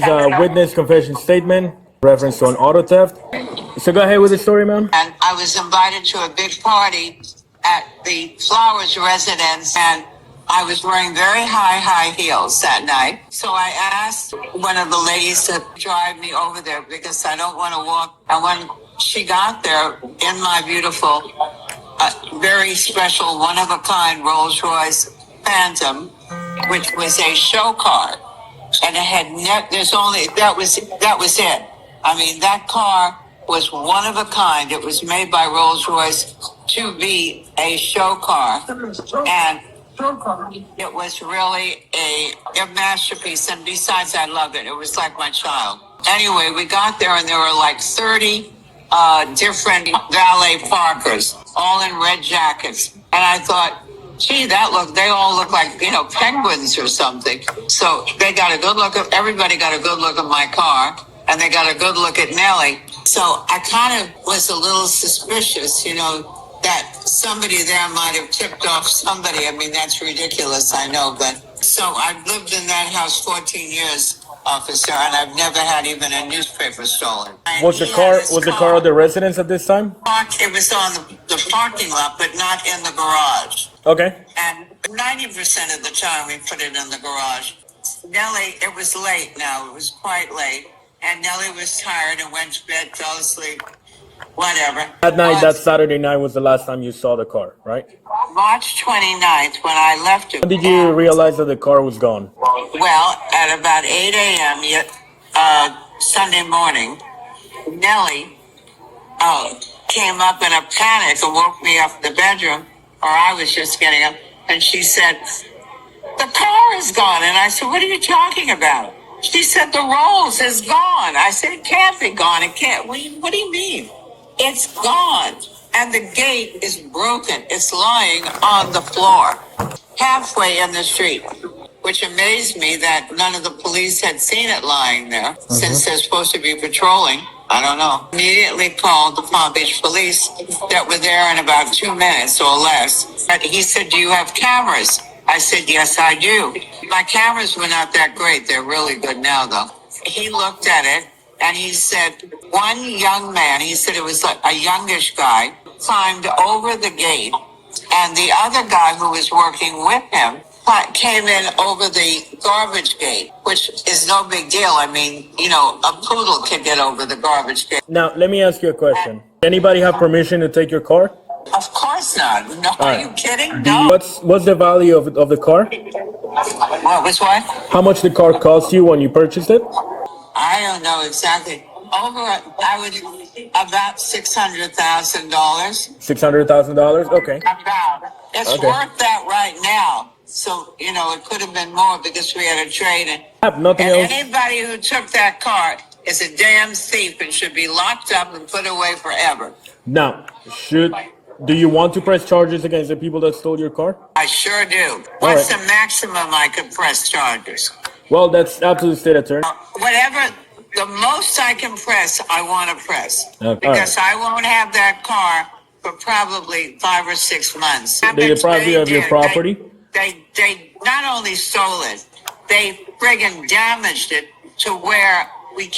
Witness confession statement, reference to an auto theft. So go ahead with the story, ma'am. And I was invited to a big party at the Flowers residence, and I was wearing very high heels that night. So I asked one of the ladies to drive me over there because I don't want to walk. And when she got there in my beautiful, very special, one-of-a-kind Rolls Royce Phantom, which was a show car, and it had that was it. I mean, that car was one of a kind. It was made by Rolls Royce to be a show car, and it was really a masterpiece. And besides, I loved it. It was like my child. Anyway, we got there, and there were like 30 different valet parkers, all in red jackets. And I thought, gee, they all look like, penguins or something. So they got a good look everybody got a good look at my car, and they got a good look at Nellie. So I kind of was a little suspicious, that somebody there might have tipped off somebody. I mean, that's ridiculous, I know, but so I've lived in that house 14 years, officer, and I've never had even a newspaper stolen. Was the car at the residence at this time? It was on the parking lot, but not in the garage. Okay. And 90% of the time we put it in the garage. Nellie, it was late now. It was quite late. And Nellie was tired and went to bed, fell asleep, whatever. That night, that Saturday night was the last time you saw the car, right? March 29th, when I left it. When did you realize that the car was gone? Well, at about 8 a.m. Sunday morning, Nellie came up in a panic and woke me up in the bedroom, or I was just getting up, and she said, "The car is gone." And I said, "What are you talking about?" She said, "The Rolls is gone." I said, "It can't be gone. It can't." What do you mean? It's gone. And the gate is broken. It's lying on the floor, halfway in the street, which amazed me that none of the police had seen it lying there, since they're supposed to be patrolling. I don't know. Immediately called the Palm Beach police that were there in about 2 minutes or less. And he said, "Do you have cameras?" I said, "Yes, I do." My cameras were not that great. They're really good now, though. He looked at it, and he said, one young man, he said it was like a youngish guy, climbed over the gate, and the other guy who was working with him came in over the garbage gate, which is no big deal. I mean, a poodle can get over the garbage gate. Now, let me ask you a question. Anybody have permission to take your car? Of course not. No, are you kidding? No. What's the value of the car? What was what? How much the car cost you when you purchased it? I don't know exactly. About $600,000. $600,000? Okay. About. It's worth that right now. So, it could have been more because we had a trade. And anybody who took that car is a damn thief and should be locked up and put away forever. Now, do you want to press charges against the people that stole your car? I sure do. What's the maximum I could press charges? Well, that's up to the state attorney. Whatever, the most I can press, I want to press. Okay. Because I won't have that car for probably 5 or 6 months. They deprived you of your property? They not only stole it, they friggin' damaged it to where they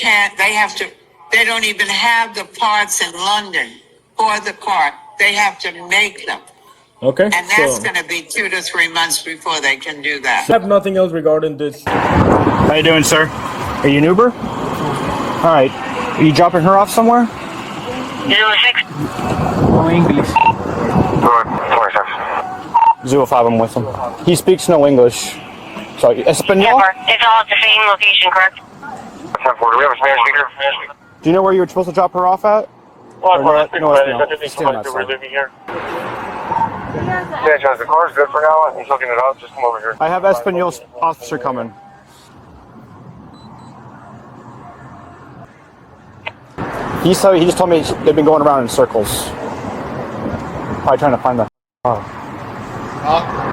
don't even have the parts in London for the car. They have to make them. Okay. And that's going to be 2 to 3 months before they can do that. I have nothing else regarding this. How you doing, sir? Are you an Uber? All right. Are you dropping her off somewhere? 06. No English. 05, I'm with him. He speaks no English. Sorry, Espanol? Yeah, it's all at the same location, correct? Do we have a Spanish speaker? Do you know where you were supposed to drop her off at? Stand outside. Yeah, John, the car's good for now. He's looking it up. Just come over here. I have Espanol officer coming. He just told me they've been going around in circles. Probably trying to find the car.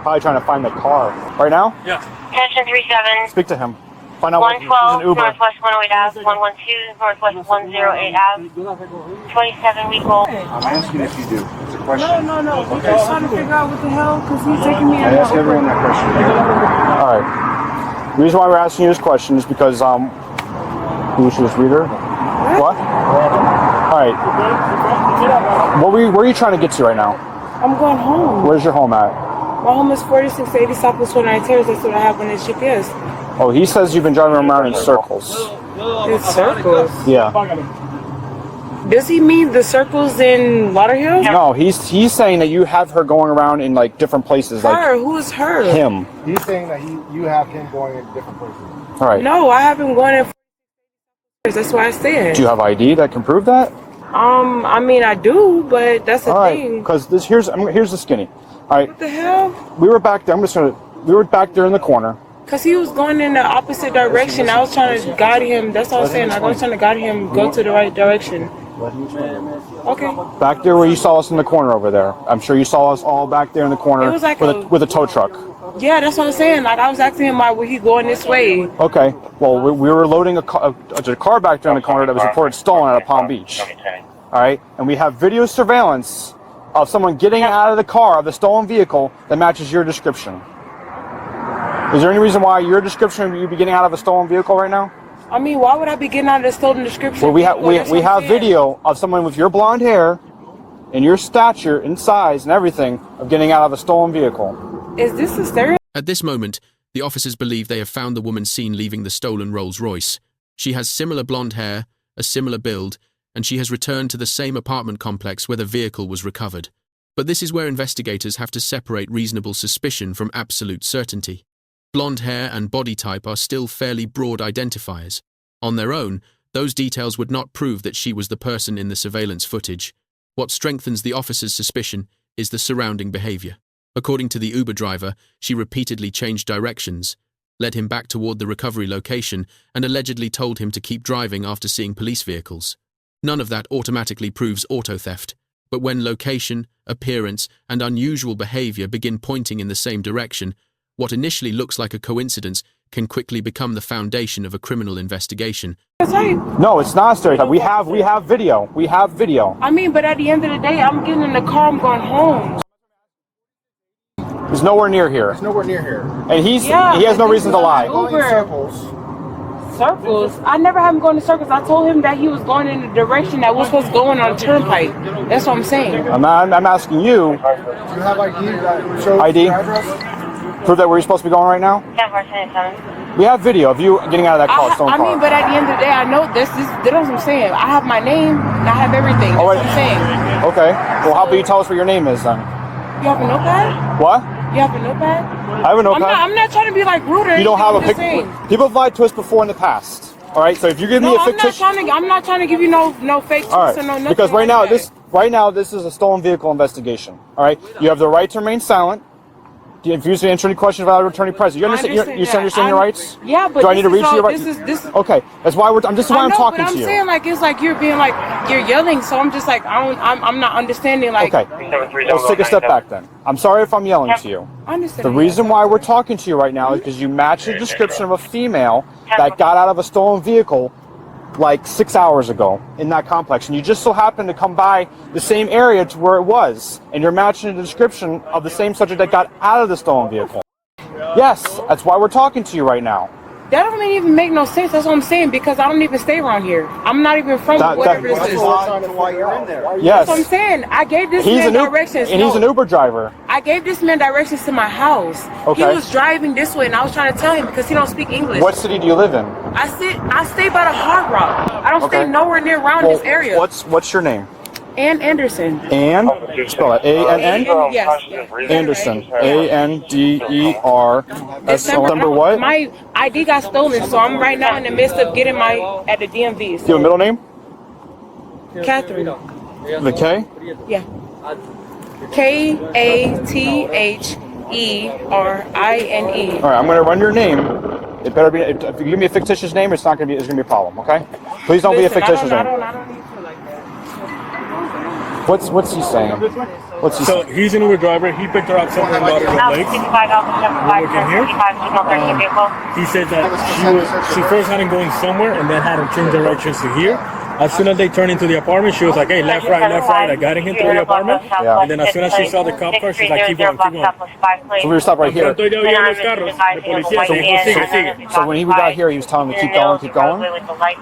Probably trying to find the car. Right now? Yeah. Attention 37. Speak to him. Find out what he's an 112 Uber. Northwest 108 Ave, 112 Northwest 108 Ave, 27-week-old. I'm asking if you do. It's a question. No. We're just trying to figure out what the hell, because he's taking me I ask everyone that question. Alright. The reason why we're asking you this question is because You should just read her. What? All right. Where are you trying to get to right now? I'm going home. Where's your home at? My home is 4680 Southwest 29 Terrace. That's what I have on this GPS. Oh, he says you've been driving around in circles. In circles? Yeah. Does he mean the circles in Lauderhill? No, he's saying that you have her going around in like different places. Her? Like Who is her? him. He's saying that you have him going in different places. All right. No, I haven't gone in. That's why I said. Do you have ID that can prove that? I mean, I do, but that's the thing. Because here's the skinny. All right. What the hell? We were back there. We were back there in the corner. Because he was going in the opposite direction. I was trying to guide him. That's all I was saying. I was trying to guide him go to the right direction. Okay. Back there where you saw us in the corner over there. I'm sure you saw us all back there in the corner It was like with a tow truck. Yeah, that's what I'm saying. Like, I was asking him, why would he going this way? Okay. Well, we were loading a car back there in the corner that was reported stolen out of Palm Beach. All right. And we have video surveillance of someone getting out of the car, of the stolen vehicle, that matches your description. Is there any reason why your description you'd be getting out of a stolen vehicle right now? I mean, why would I be getting out of the stolen description? Well, we have video of someone with your blonde hair and your stature and size and everything of getting out of a stolen vehicle. Is this a stereo? At this moment, the officers believe they have found the woman seen leaving the stolen Rolls Royce. She has similar blonde hair, a similar build, and she has returned to the same apartment complex where the vehicle was recovered. But this is where investigators have to separate reasonable suspicion from absolute certainty. Blonde hair and body type are still fairly broad identifiers. On their own, those details would not prove that she was the person in the surveillance footage. What strengthens the officer's suspicion is the surrounding behavior. According to the Uber driver, she repeatedly changed directions, led him back toward the recovery location, and allegedly told him to keep driving after seeing police vehicles. None of that automatically proves auto theft, but when location, appearance, and unusual behavior begin pointing in the same direction, what initially looks like a coincidence can quickly become the foundation of a criminal investigation. No, it's not a stereotype. We have video. We have video. I mean, but at the end of the day, I'm getting in the car, I'm going home. He's nowhere near here. He's nowhere near here. And he has no reason to lie. Circles? I never had him going in circles. I told him that he was going in the direction that we're supposed to go in on a turnpike. That's what I'm saying. I'm asking you. Do you have ID that shows ID? the address? Prove that where you're supposed to be going right now? We have video of you getting out of that car. I mean, but at the end of the day, I know this is, you know what I'm saying? I have my name, and I have everything. That's what I'm saying. Okay. Well, how about you tell us what your name is then? You have a notepad? What? You have a notepad? I have a notepad. I'm not trying to be like rude or anything. You don't have a picture. People have lied to us before in the past. All right. So if you give me a fictitious, I'm not trying to give you no fake tweets. All right. Or no nothing. Because right like now this is a stolen vehicle investigation. All right. You have the right to remain silent. If you answer any questions about attorney present, you understand your rights? Yeah, but do I need to read your rights? This is okay. That's why I'm talking to you. I'm saying like it's like you're being like you're yelling, so I'm just like I'm not understanding like. Okay, let's take a step back then. I'm sorry if I'm yelling to you. I understand. The reason why we're talking to you right now is because you match the description of a female that got out of a stolen vehicle like 6 hours ago in that complex, and you just so happen to come by the same area to where it was, and you're matching the description of the same subject that got out of the stolen vehicle. Yes, that's why we're talking to you right now. That doesn't even make no sense. That's what I'm saying, because I don't even stay around here. I'm not even from whatever this is. Why you're in there. Yes. That's what I'm saying. I gave this man directions. And he's an Uber driver. I gave this man directions to my house. Okay. He was driving this way, and I was trying to tell him because he don't speak English. What city do you live in? I stay by the Hard Rock. I don't stay nowhere near around this area. What's your name? Ann Anderson. Ann? Spell it. A-N-N? Yes. Anderson. A-N-D-E-R-S-O. Number what? My ID got stolen, so I'm right now in the midst of getting at the DMV. Do you have a middle name? Catherine. The K? Yeah. Katherine. All right, I'm going to run your name. It better be. If you give me a fictitious name, it's going to be a problem. Okay? Please don't be a fictitious name. I don't need to like that. What's he saying? So he's an Uber driver. He picked her up somewhere in Lauderdale Lakes. He said that she first had him going somewhere and then had him change directions to here. As soon as they turned into the apartment, she was like, hey, left, right, left, right. I got him into the apartment. Yeah. And then as soon as she saw the cop car, she's like, keep going, keep going. So we were stopped right here. Pronto ella vio los carros de policía, se dijo, sigue, sigue. So when he got here, he was telling me keep going, keep going.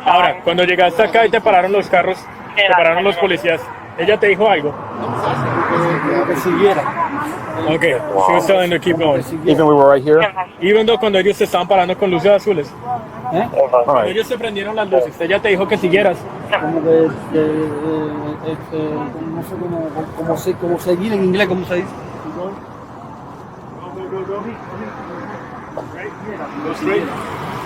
Ahora, cuando llegaste acá y te pararon los carros, te pararon los policías, ¿ella te dijo algo? Que siguiera. Okay, she was telling her to keep going. Even we were right here. Even though cuando ellos se estaban parando con luces azules, All cuando right. ellos se prendieron las luces, ella te dijo que siguieras. Como que, no sé cómo seguir en inglés, ¿cómo se dice? Go straight.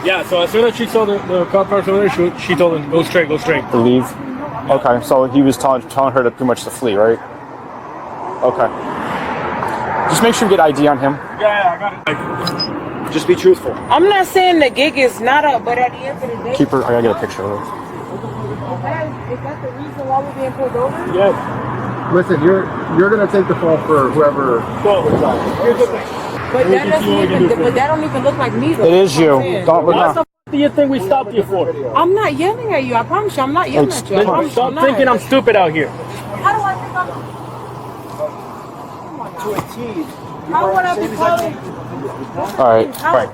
Yeah, so as soon as she saw the cop cars over there, she told him, go straight, go straight. To leave. Okay, so he was telling her to pretty much to flee, right? Okay. Just make sure you get ID on him. Yeah, I got it. Just be truthful. I'm not saying the gig is not up, but at the end of the day, Keep her. I gotta get a picture of her. is that the reason why we're being pulled over? Yes. Listen, you're gonna take the fall for whoever. So, here's the thing. But that doesn't even. But that don't even look like me. Though. It is you. Don't look What now. the f*** do you think we stopped you for? I'm not yelling at you. I promise you, I'm not yelling at you. I promise you, Stop I'm not. thinking I'm stupid out here. How do I think I'm? To a T. How would I be calling? All right.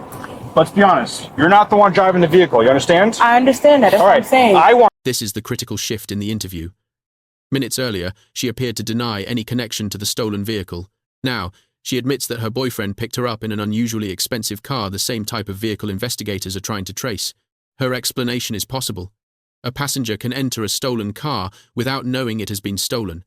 Let's be honest. You're not the one driving the vehicle. You understand? I understand that. That's All what right. I'm saying. I want. This is the critical shift in the interview. Minutes earlier, she appeared to deny any connection to the stolen vehicle. Now, she admits that her boyfriend picked her up in an unusually expensive car, the same type of vehicle investigators are trying to trace. Her explanation is possible. A passenger can enter a stolen car without knowing it has been stolen.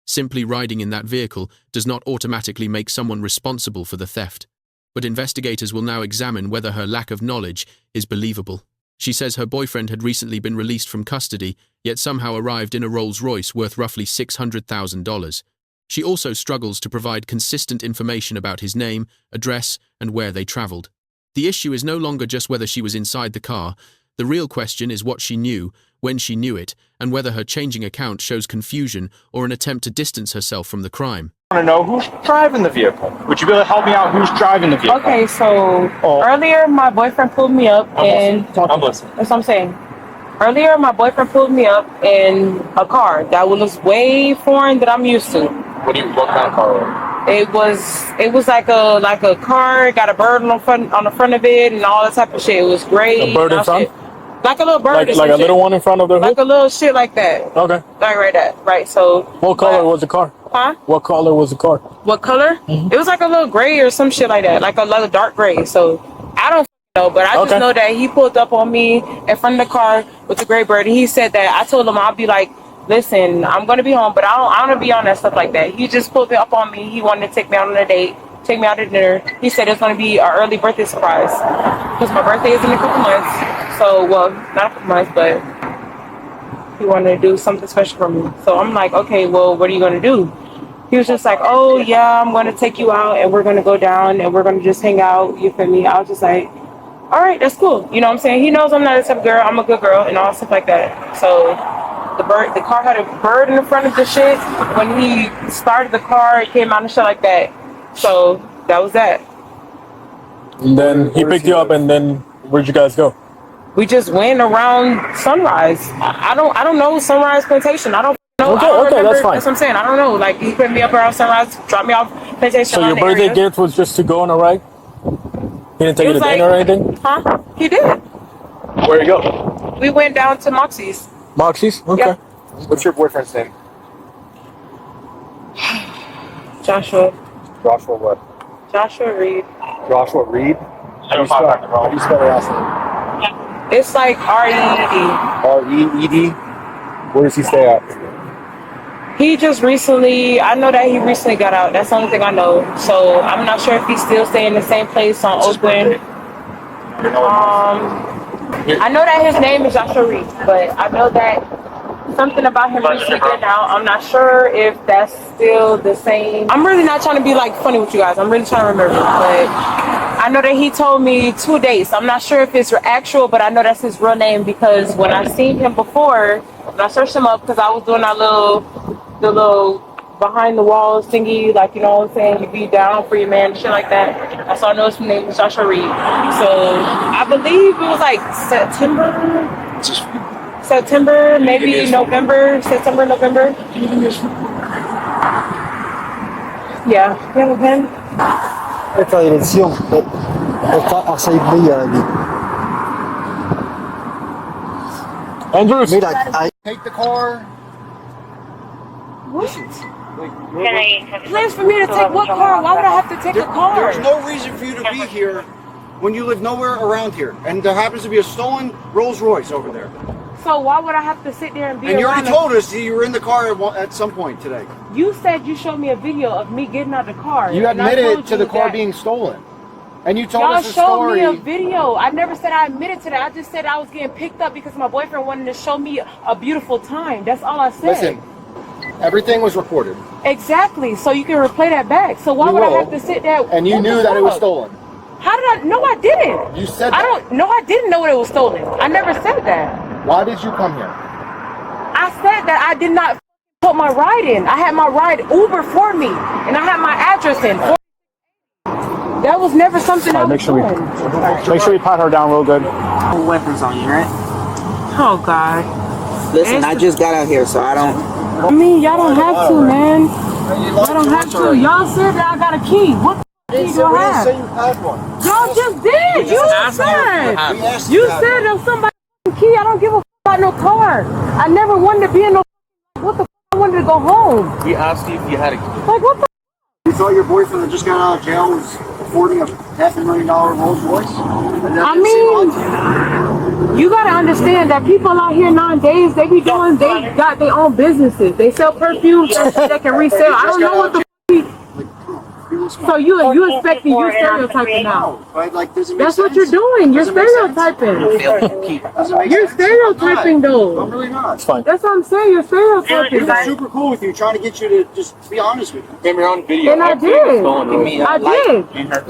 Simply riding in that vehicle does not automatically make someone responsible for the theft. But investigators will now examine whether her lack of knowledge is believable. She says her boyfriend had recently been released from custody, yet somehow arrived in a Rolls Royce worth roughly $600,000. She also struggles to provide consistent information about his name, address, and where they traveled. The issue is no longer just whether she was inside the car. The real question is what she knew, when she knew it, and whether her changing account shows confusion or an attempt to distance herself from the crime. I want to know who's driving the vehicle. Would you be able to help me out? Who's driving the vehicle? Okay, so earlier my boyfriend pulled me up and I'm listening. that's what I'm saying. Earlier my boyfriend pulled me up in a car that was way foreign that I'm used to. What kind of car? It was like a car, got a bird on the front of it and all that type of shit. It was great. A bird in front? Like a little bird. Like a little one in front of the hood? Like a little shit like that. Okay. Like that. Right. So What color was the car? Huh? What color was the car? What color? It was like a little gray or some shit like that. Like a little dark gray. So I don't know, but I just know that he pulled up on me in front of the car with the gray bird and he said that I told him I'll be like, listen, I'm gonna be home, but I don't wanna be on that stuff like that. He just pulled it up on me. He wanted to take me out on a date, take me out to dinner. He said it's gonna be an early birthday surprise because my birthday is in a couple months. So, well, not a couple months, but he wanted to do something special for me. So I'm like, okay, well, what are you gonna do? He was just like, oh yeah, I'm gonna take you out and we're gonna go down and we're gonna just hang out. You feel me? I was just like, all right, that's cool. You know what I'm saying? He knows I'm not a type of girl. I'm a good girl and all stuff like that. So the car had a bird in the front of the shit. When he started the car, it came out and shit like that. So that was that. And then he picked you up, and then where'd you guys go? We just went around Sunrise. I don't know Sunrise Plantation. I don't know. Okay, I don't okay, remember. that's fine. That's what I'm saying. I don't know. Like he put me up around Sunrise, dropped me off Plantation. So your birthday gift was just to go on a ride? He didn't take you to dinner or anything? Huh? He did. Where'd you go? We went down to Moxie's. Moxie's? Okay. Yep. What's your boyfriend's name? Joshua. Joshua what? Joshua Reed. Joshua Reed? How do you spell her last name? It's like R-E-E-D. R-E-E-D? Where does he stay at? He just recently, I know that he recently got out. That's the only thing I know. So I'm not sure if he's still staying in the same place on Oakland. I know that his name is Joshua Reed, but I know that something about him recently getting out. I'm not sure if that's still the same. I'm really not trying to be like funny with you guys. I'm really trying to remember, but I know that he told me 2 days. I'm not sure if it's actual, but I know that's his real name because when I seen him before, when I searched him up, because I was doing the little behind the walls thingy, like, you know what I'm saying, you be down for your man, shit like that. That's all I know his name was Joshua Reed. So I believe it was like September, maybe November, September, November. Yeah, you have a pen? Esta dirección está a 6 millas de aquí. Andrews. Mira, ahí. Take the car. Plans for me to take what car? Why would I have to take a car? There's no reason for you to be here when you live nowhere around here. And there happens to be a stolen Rolls Royce over there. So why would I have to sit there and be And you already around told us that you were in the car at some point today. You said you showed me a video of me getting out of the car. You and I admitted told to you the car that being stolen. And you told y'all us a showed story. me a video. I never said I admitted to that. I just said I was getting picked up because my boyfriend wanted to show me a beautiful time. That's all I said. Listen, everything was recorded. Exactly. So you can replay that back. So why would I have to sit there? And you What knew the that it was fuck? stolen. How did I? No, I didn't. You said I that. don't. No, I didn't know it was stolen. I never said that. Why did you come here? I said that I did not put my ride in. I had my ride Uber for me, and I had my address in. That was never something I was Make sure we pat her down real good. Weapons on you, right? Oh God. Listen, I just got out here, so I don't. I mean, y'all don't have to, man. Y'all don't have to. Y'all said that I got a key. What key do I have? you had one. Y'all just did. You said. You said there's somebody's key. I don't give a f about no car. I never wanted to be in no. What the f? I wanted to go home. He asked you if you had a key. Like what the? You thought your boyfriend that just got out of jail was affording a $500,000 Rolls Royce? I mean, you gotta understand that people out here nowadays, they got their own businesses. They sell perfumes that can resell. I don't know what the f. So you expecting, you're stereotyping now. Right? Like, does it make That's sense? what you're doing. You're Does it make sense? stereotyping. Does it make You're sense? stereotyping I'm though. really not. It's fine. That's what I'm saying. You're stereotyping. I'm super cool with you, trying to get you to just be honest with you. Came here on video. And I did. I did. And her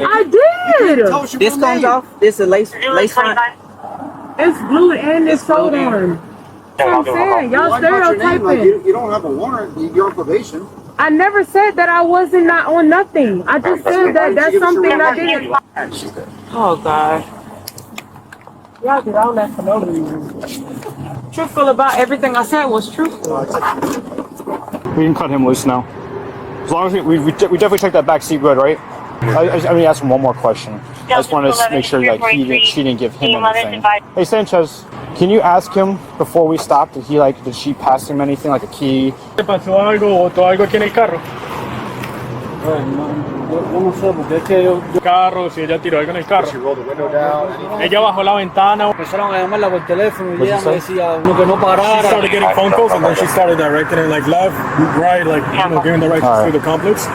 I did. This comes off. This is lace front. It's blue and it's sold on. That's what I'm saying. Y'all Why not your name? Like, stereotyping. you don't have a warrant. You're on probation. I never said that I wasn't not on nothing. I just said that that's something I didn't. Oh God. Y'all get all that for no reason. Truthful about everything I said was truthful. We can cut him loose now. As long as we definitely check that back seat good, right? Let me ask him one more question. I just want to make sure like she didn't give him anything. Hey Sanchez, can you ask him before we stopped? Did she pass him anything like a key? ¿Te pasó algo o algo aquí en el carro? Yo no sé, porque es que yo Carro, si ella tiró algo en el carro. She rolled the window down. Ella bajó la ventana. empezaron a llamarla por teléfono y ella me decía que no She parara. started getting phone calls and then she started directing it like left, right, like giving directions through the complex.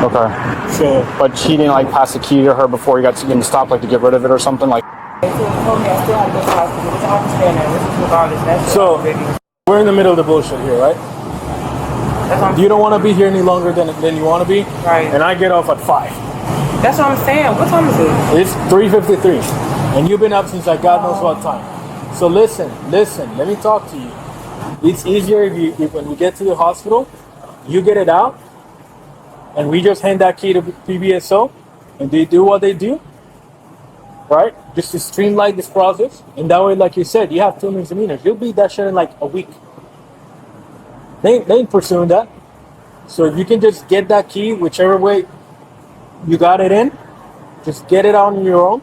Okay. So But he didn't like pass the key to her before he got to stop, like to get rid of it or something like. So we're in the middle of the bullshit here, right? You don't want to be here any longer than you want to be, Right. and I get off at 5. That's what I'm saying. What time is it? It's 3:53, and you've been up since like God knows what time. So listen. Let me talk to you. It's easier if when we get to the hospital, you get it out, and we just hand that key to PBSO, and they do what they do, right? Just to streamline this process, and that way, like you said, you have 2 misdemeanors. You'll beat that shit in like a week. They ain't pursuing that. So if you can just get that key, whichever way you got it in, just get it on your own,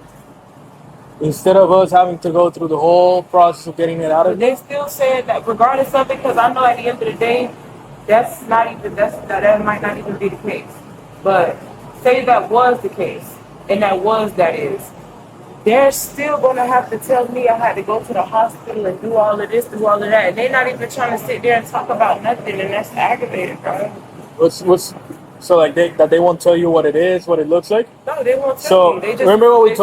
instead of us having to go through the whole process of getting it out of They still said that regardless of it, because I know at the end of the day, that might not even be the case. But say that was the case, and that is. They're still gonna have to tell me I had to go to the hospital and do all of this, do all of that. And they're not even trying to sit there and talk about nothing, and that's aggravating, bro. What's so like they won't tell you what it is, what it looks like? No, they won't tell So me. They just remember we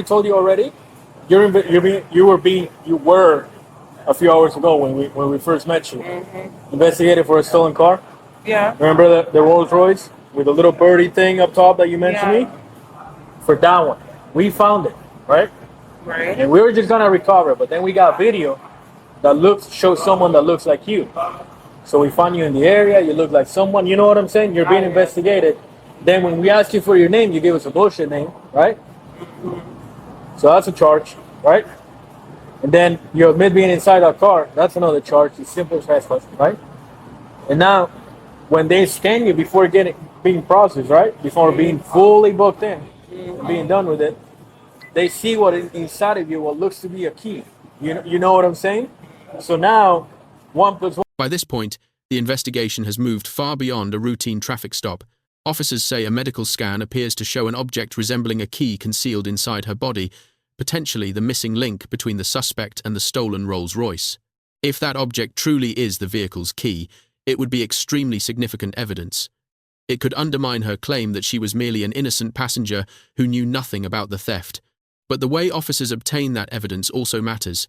told you already? You were a few hours ago when we first met you. Investigated for a stolen car. Yeah. Remember the Rolls Royce with the little birdie thing up top that you mentioned me? For that one. We found it, right? Right. And we were just gonna recover it, but then we got video that shows someone that looks like you. So we found you in the area, you look like someone, you know what I'm saying? You're being investigated. Then when we asked you for your name, you gave us a bullshit name, right? So that's a charge, right? And then you admit being inside that car. That's another charge. It's simple trespass, right? And now, when they scan you before being processed, right? Before being fully booked in, being done with it, they see what is inside of you, what looks to be a key. You know what I'm saying? So now, 1 plus 1. By this point, the investigation has moved far beyond a routine traffic stop. Officers say a medical scan appears to show an object resembling a key concealed inside her body, potentially the missing link between the suspect and the stolen Rolls Royce. If that object truly is the vehicle's key, it would be extremely significant evidence. It could undermine her claim that she was merely an innocent passenger who knew nothing about the theft. But the way officers obtain that evidence also matters.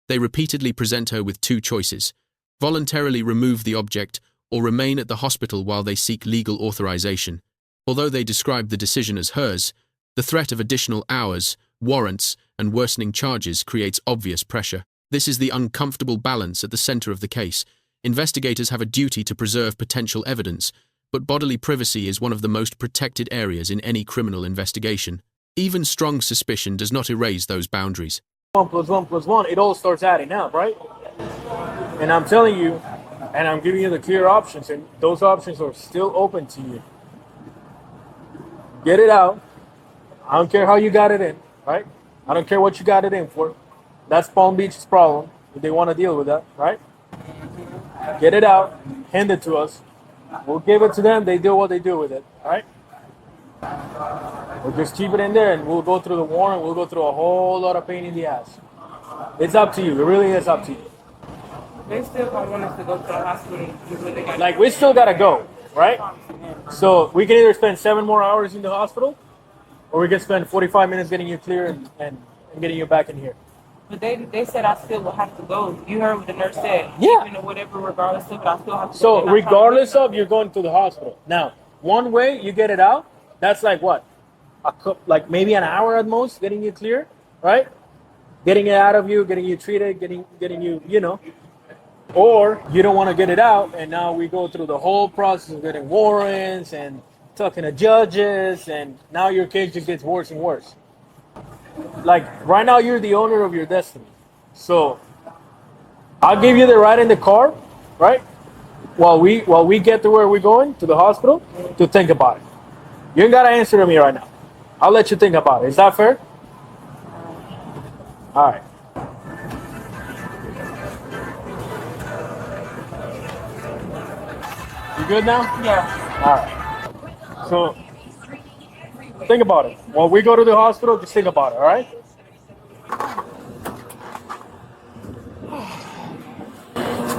They repeatedly present her with two choices: voluntarily remove the object or remain at the hospital while they seek legal authorization. Although they describe the decision as hers, the threat of additional hours, warrants, and worsening charges creates obvious pressure. This is the uncomfortable balance at the center of the case. Investigators have a duty to preserve potential evidence, but bodily privacy is one of the most protected areas in any criminal investigation. Even strong suspicion does not erase those boundaries. 1 plus 1 plus 1, it all starts adding up, right? And I'm telling you, and I'm giving you the clear options, and those options are still open to you. Get it out. I don't care how you got it in, right? I don't care what you got it in for. That's Palm Beach's problem, if they want to deal with that, right? Get it out, hand it to us. We'll give it to them, they do what they do with it, all right? We'll just keep it in there, and we'll go through the warrant, we'll go through a whole lot of pain in the ass. It's up to you, it really is up to you. They still don't want us to go to the hospital. Like, we still gotta go, right? So we can either spend 7 more hours in the hospital, or we can spend 45 minutes getting you clear and getting you back in here. But they said I still will have to go. You heard what the nurse said. Yeah. Even whatever, regardless of it, I still have to go. So regardless of, you're going to the hospital. Now, one way you get it out, that's like what? Like maybe an hour at most, getting you clear, right? Getting it out of you, getting you treated, getting you, you know. Or you don't want to get it out, and now we go through the whole process of getting warrants and talking to judges, and now your case just gets worse and worse. Like, right now, you're the owner of your destiny. So I'll give you the ride in the car, right? While we get to where we're going, to the hospital, to think about it. You ain't got to answer to me right now. I'll let you think about it. Is that fair? All right. You good now? Yeah. All right. So think about it. When we go to the hospital, just think about it, all right?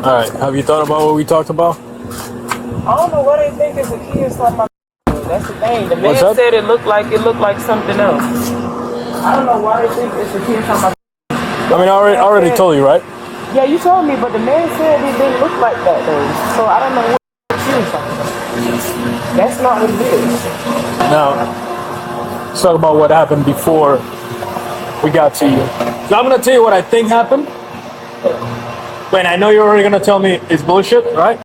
All right. Have you thought about what we talked about? I don't know what they think is a key or something. That's the thing. The man What's that? said it looked like something else. I don't know why they think it's a key or something. I mean, I already told you, right? Yeah, you told me, but the man said it didn't look like that though. So I don't know what key or something. That's not what it is. Now, let's talk about what happened before we got to you. So I'm going to tell you what I think happened. But I know you're already going to tell me it's bullshit, right?